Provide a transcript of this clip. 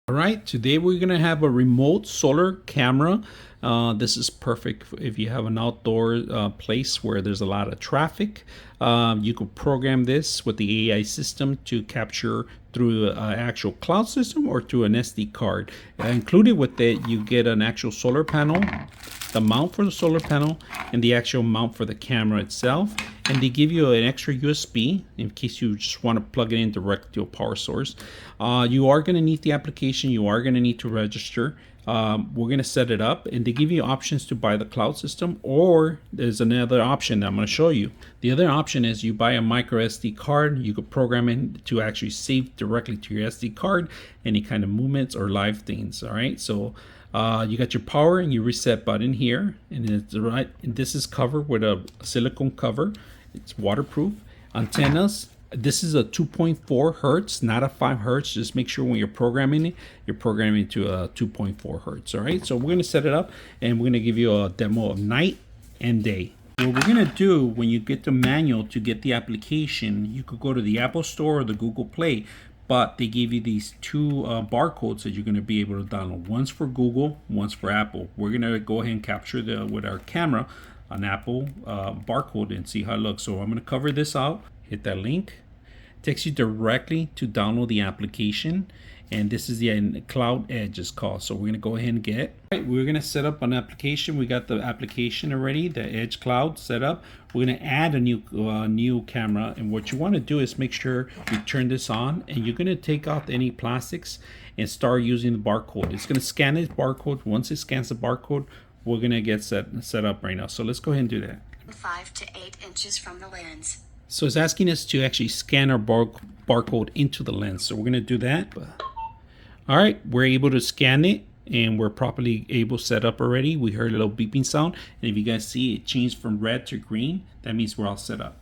All right, today we're gonna have a remote solar camera. This is perfect if you have an outdoor place where there's a lot of traffic. You could program this with the AI system to capture through an actual cloud system or through an SD card. Included with it, you get an actual solar panel, the mount for the solar panel, and the actual mount for the camera itself. And they give you an extra USB in case you just want to plug it in direct to a power source. You are going to need the application. You are going to need to register. We're going to set it up, and they give you options to buy the cloud system, or there's another option that I'm going to show you. The other option is you buy a micro SD card. You could program it to actually save directly to your SD card any kind of movements or live things. All right, so you got your power and your reset button here, and it's right. And this is covered with a silicone cover. It's waterproof. Antennas. This is a 2.4 hertz, not a 5 hertz. Just make sure when you're programming it, you're programming to a 2.4 hertz. All right. So we're going to set it up, and we're going to give you a demo of night and day. What we're going to do when you get the manual to get the application, you could go to the Apple Store or the Google Play, but they give you these two barcodes that you're going to be able to download. One's for Google, one's for Apple. We're going to go ahead and capture with our camera an Apple barcode and see how it looks. So I'm going to cover this out, hit that link. It takes you directly to download the application, and this is the Cloud Edge is called. So we're going to go ahead and get it. All right, we're going to set up an application. We got the application already, the Edge Cloud set up. We're going to add a new camera, and what you want to do is make sure you turn this on, and you're going to take out any plastics and start using the barcode. It's going to scan this barcode. Once it scans the barcode, we're going to get set up right now. So let's go ahead and do that. 5 to 8 inches from the lens. So it's asking us to actually scan our barcode into the lens. So we're going to do that. All right, we're able to scan it, and we're properly able to set up already. We heard a little beeping sound, and if you guys see it changed from red to green, that means we're all set up.